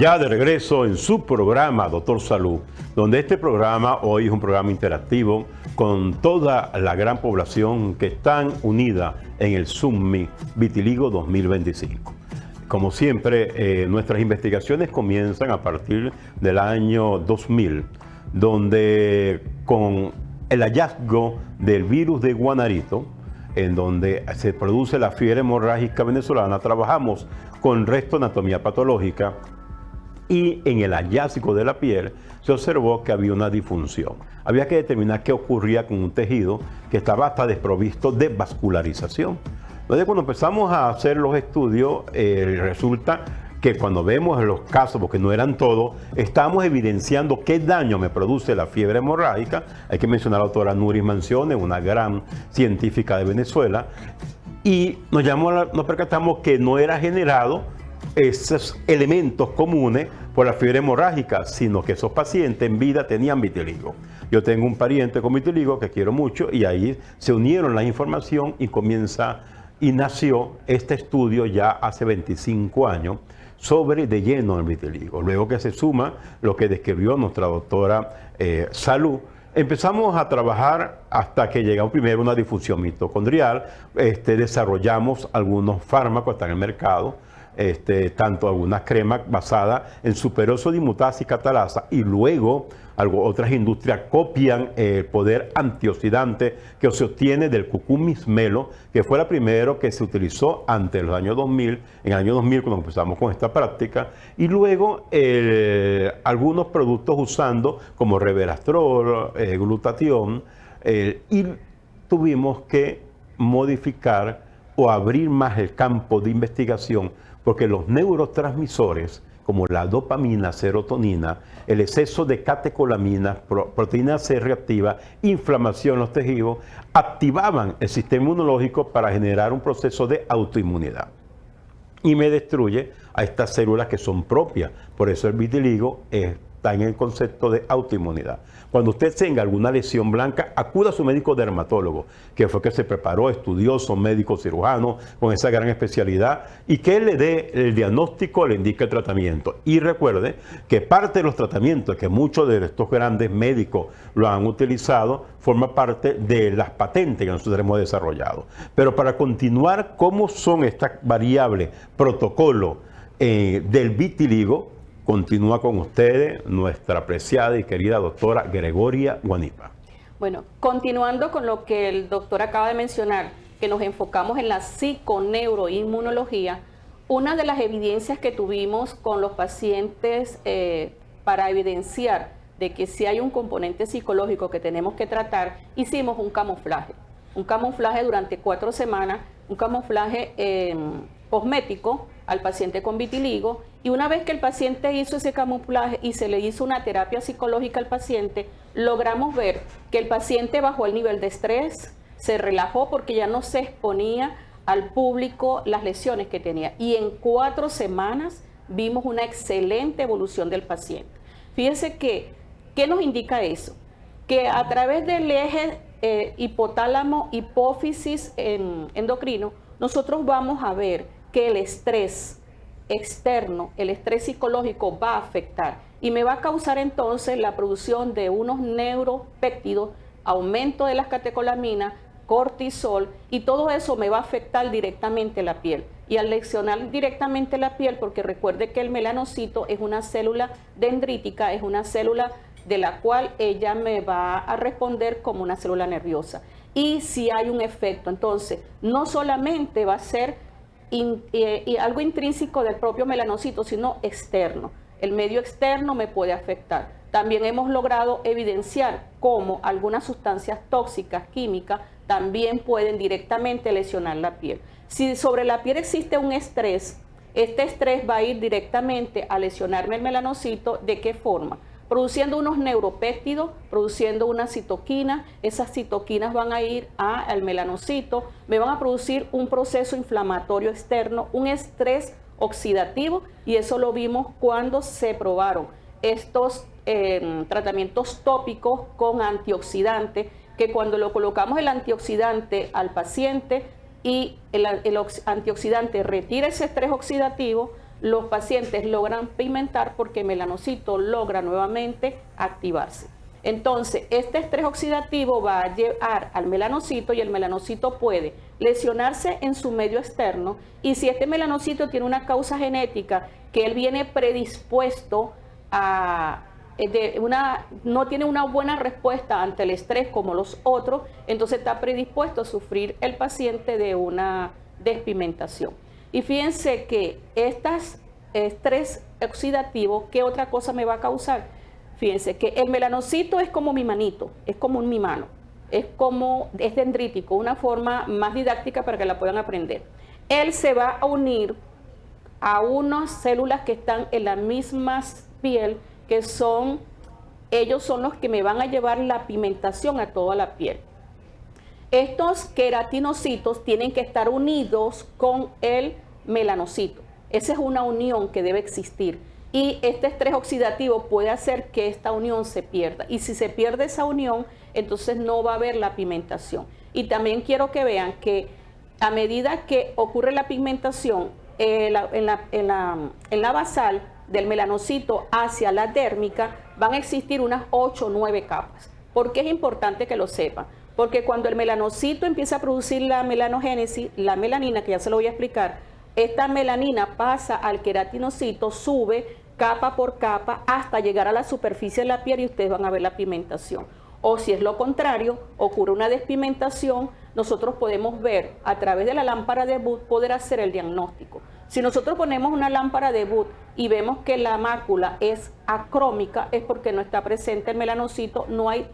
Ya de regreso en su programa Doctor Salud, donde este programa hoy es un programa interactivo con toda la gran población que están unida en el Zoom Vitiligo 2025. Como siempre, nuestras investigaciones comienzan a partir del año 2000, donde con el hallazgo del virus de Guanarito, en donde se produce la fiebre hemorrágica venezolana, trabajamos con resto de anatomía patológica y en el hallazgo de la piel se observó que había una disfunción. Había que determinar qué ocurría con un tejido que estaba hasta desprovisto de vascularización. Entonces, cuando empezamos a hacer los estudios, resulta que cuando vemos los casos, porque no eran todos, estábamos evidenciando qué daño me produce la fiebre hemorrágica. Hay que mencionar a la doctora Nuris Mansiones, una gran científica de Venezuela, y nos percatamos que no era generado esos elementos comunes por la fiebre hemorrágica, sino que esos pacientes en vida tenían vitiligo. Yo tengo un pariente con vitiligo que quiero mucho y ahí se unieron la información y nació este estudio ya hace 25 años sobre de lleno el vitiligo. Luego que se suma lo que describió nuestra doctora Salud, empezamos a trabajar hasta que llegamos primero a una difusión mitocondrial. Desarrollamos algunos fármacos, están en el mercado, tanto algunas cremas basadas en superoso dimutasa y catalasa, y luego otras industrias copian el poder antioxidante que se obtiene del cucumis melo, que fue la primero que se utilizó antes de los años 2000, en el año 2000 cuando empezamos con esta práctica, y luego algunos productos usando como resveratrol, glutatión, y tuvimos que modificar o abrir más el campo de investigación, porque los neurotransmisores como la dopamina, serotonina, el exceso de catecolaminas, proteína C reactiva, inflamación en los tejidos, activaban el sistema inmunológico para generar un proceso de autoinmunidad. Y me destruye a estas células que son propias. Por eso el vitiligo está en el concepto de autoinmunidad. Cuando usted tenga alguna lesión blanca, acuda a su médico dermatólogo, que fue que se preparó, estudioso, médico cirujano, con esa gran especialidad, y que él le dé el diagnóstico, le indique el tratamiento. Y recuerde que parte de los tratamientos que muchos de estos grandes médicos lo han utilizado, forma parte de las patentes que nosotros hemos desarrollado. Pero para continuar cómo son estas variables, protocolo del vitiligo, continúa con ustedes nuestra apreciada y querida doctora Gregoria Guanipa. Bueno, continuando con lo que el doctor acaba de mencionar, que nos enfocamos en la psiconeuroinmunología, una de las evidencias que tuvimos con los pacientes para evidenciar de que si hay un componente psicológico que tenemos que tratar, hicimos un camuflaje durante 4 semanas, un camuflaje cosmético al paciente con vitiligo, y una vez que el paciente hizo ese camuflaje y se le hizo una terapia psicológica al paciente, logramos ver que el paciente bajó el nivel de estrés, se relajó porque ya no se exponía al público las lesiones que tenía, y en 4 semanas vimos una excelente evolución del paciente. Fíjense que, ¿qué nos indica eso? Que a través del eje hipotálamo, hipófisis endocrino, nosotros vamos a ver que el estrés externo, el estrés psicológico va a afectar y me va a causar entonces la producción de unos neuropéptidos, aumento de las catecolaminas, cortisol, y todo eso me va a afectar directamente la piel. Y al lesionar directamente la piel, porque recuerde que el melanocito es una célula dendrítica, es una célula de la cual ella me va a responder como una célula nerviosa. Y si hay un efecto, entonces no solamente va a ser algo intrínseco del propio melanocito, sino externo. El medio externo me puede afectar. También hemos logrado evidenciar cómo algunas sustancias tóxicas, químicas, también pueden directamente lesionar la piel. Si sobre la piel existe un estrés, este estrés va a ir directamente a lesionarme el melanocito. ¿De qué forma? Produciendo unos neuropéptidos, produciendo una citoquina. Esas citoquinas van a ir al melanocito, me van a producir un proceso inflamatorio externo, un estrés oxidativo, y eso lo vimos cuando se probaron estos tratamientos tópicos con antioxidantes, que cuando lo colocamos el antioxidante al paciente y el antioxidante retira ese estrés oxidativo, los pacientes logran pigmentar porque el melanocito logra nuevamente activarse. Entonces, este estrés oxidativo va a llevar al melanocito y el melanocito puede lesionarse en su medio externo, y si este melanocito tiene una causa genética que él viene predispuesto a no tiene una buena respuesta ante el estrés como los otros, entonces está predispuesto a sufrir el paciente de una despigmentación. Y fíjense que este estrés oxidativo, ¿qué otra cosa me va a causar? Fíjense que el melanocito es como mi manito, es como mi mano, es dendrítico, una forma más didáctica para que la puedan aprender. Él se va a unir a unas células que están en la misma piel, que ellos son los que me van a llevar la pigmentación a toda la piel. Estos queratinocitos tienen que estar unidos con el melanocito. Esa es una unión que debe existir. Y este estrés oxidativo puede hacer que esta unión se pierda. Y si se pierde esa unión, entonces no va a haber la pigmentación. Y también quiero que vean que a medida que ocurre la pigmentación en la basal del melanocito hacia la dérmica, van a existir unas 8 o 9 capas. ¿Por qué es importante que lo sepan? Porque cuando el melanocito empieza a producir la melanogénesis, la melanina, que ya se lo voy a explicar, esta melanina pasa al queratinocito, sube capa por capa hasta llegar a la superficie de la piel y ustedes van a ver la pigmentación. O si es lo contrario, ocurre una despigmentación, nosotros podemos ver a través de la lámpara de Wood, poder hacer el diagnóstico. Si nosotros ponemos una lámpara de Wood y vemos que la mácula es acrómica, es porque no está presente el melanocito, no hay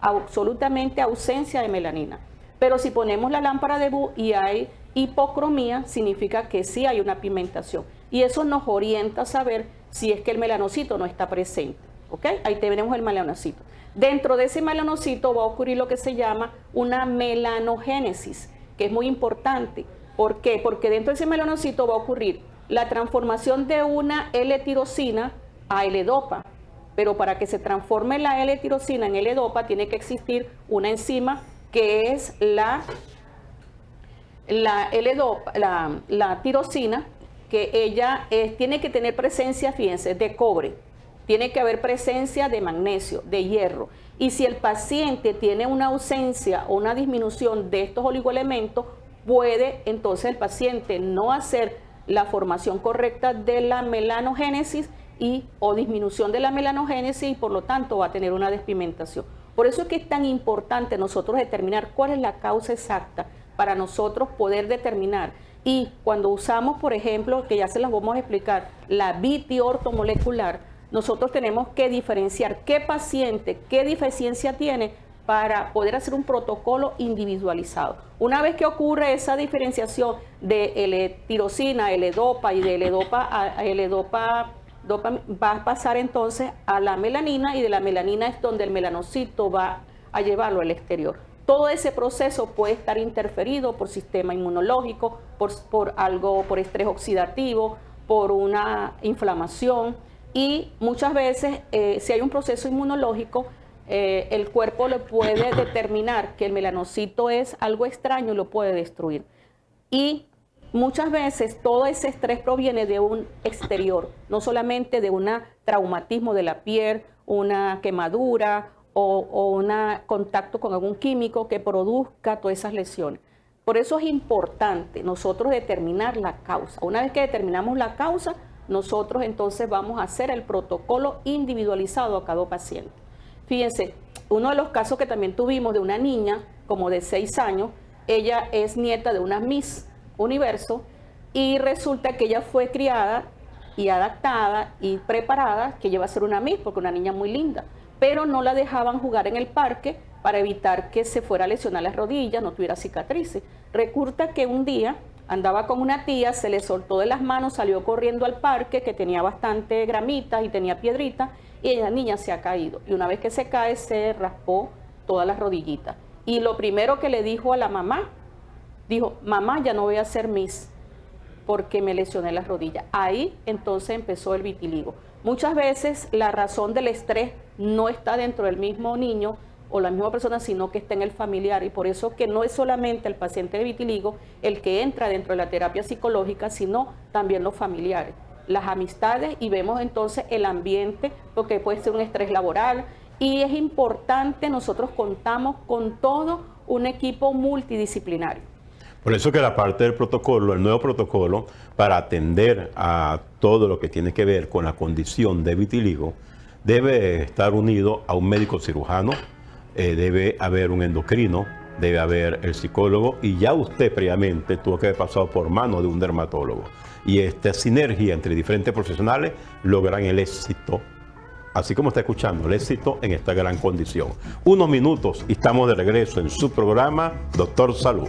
absolutamente ausencia de melanina. Pero si ponemos la lámpara de Wood y hay hipocromía, significa que sí hay una pigmentación. Y eso nos orienta a saber si es que el melanocito no está presente. ¿Ok? Ahí tenemos el melanocito. Dentro de ese melanocito va a ocurrir lo que se llama una melanogénesis, que es muy importante. ¿Por qué? Porque dentro de ese melanocito va a ocurrir la transformación de una L-tirosina a L-dopa. Pero para que se transforme la L-tirosina en L-dopa tiene que existir una enzima que es la tirosina, que ella tiene que tener presencia, fíjense, de cobre. Tiene que haber presencia de magnesio, de hierro. Y si el paciente tiene una ausencia o una disminución de estos oligoelementos, puede entonces el paciente no hacer la formación correcta de la melanogénesis o disminución de la melanogénesis, y por lo tanto va a tener una despigmentación. Por eso es que es tan importante nosotros determinar cuál es la causa exacta para nosotros poder determinar. Y cuando usamos, por ejemplo, que ya se las vamos a explicar, la vitiortomolecular, nosotros tenemos que diferenciar qué paciente, qué deficiencia tiene para poder hacer un protocolo individualizado. Una vez que ocurre esa diferenciación de L-tirosina, L-dopa y de L-dopa a L-dopa, va a pasar entonces a la melanina, y de la melanina es donde el melanocito va a llevarlo al exterior. Todo ese proceso puede estar interferido por sistema inmunológico, por estrés oxidativo, por una inflamación, y muchas veces si hay un proceso inmunológico, el cuerpo le puede determinar que el melanocito es algo extraño y lo puede destruir. Y muchas veces todo ese estrés proviene de un exterior, no solamente de un traumatismo de la piel, una quemadura o un contacto con algún químico que produzca todas esas lesiones. Por eso es importante nosotros determinar la causa. Una vez que determinamos la causa, nosotros entonces vamos a hacer el protocolo individualizado a cada paciente. Fíjense, uno de los casos que también tuvimos de una niña como de 6 años, ella es nieta de una Miss Universo, y resulta que ella fue criada y adaptada y preparada que ella iba a ser una Miss, porque una niña muy linda, pero no la dejaban jugar en el parque para evitar que se fuera a lesionar las rodillas, no tuviera cicatrices. Resulta que un día andaba con una tía, se le soltó de las manos, salió corriendo al parque que tenía bastante gramitas y tenía piedritas, y la niña se ha caído. Y una vez que se cae, se raspó todas las rodillitas. Y lo primero que le dijo a la mamá, dijo: mamá, ya no voy a ser Miss porque me lesioné las rodillas. Ahí entonces empezó el vitiligo. Muchas veces la razón del estrés no está dentro del mismo niño o la misma persona, sino que está en el familiar, y por eso que no es solamente el paciente de vitiligo el que entra dentro de la terapia psicológica, sino también los familiares. las amistades y vemos entonces el ambiente, porque puede ser un estrés laboral. Y es importante, nosotros contamos con todo un equipo multidisciplinario. Por eso que la parte del protocolo, el nuevo protocolo, para atender a todo lo que tiene que ver con la condición de vitiligo, debe estar unido a un médico cirujano, debe haber un endocrino, debe haber el psicólogo, y ya usted previamente tuvo que haber pasado por manos de un dermatólogo. Y esta sinergia entre diferentes profesionales logran el éxito, así como está escuchando, el éxito en esta gran condición. Unos minutos y estamos de regreso en su programa Doctor Salud.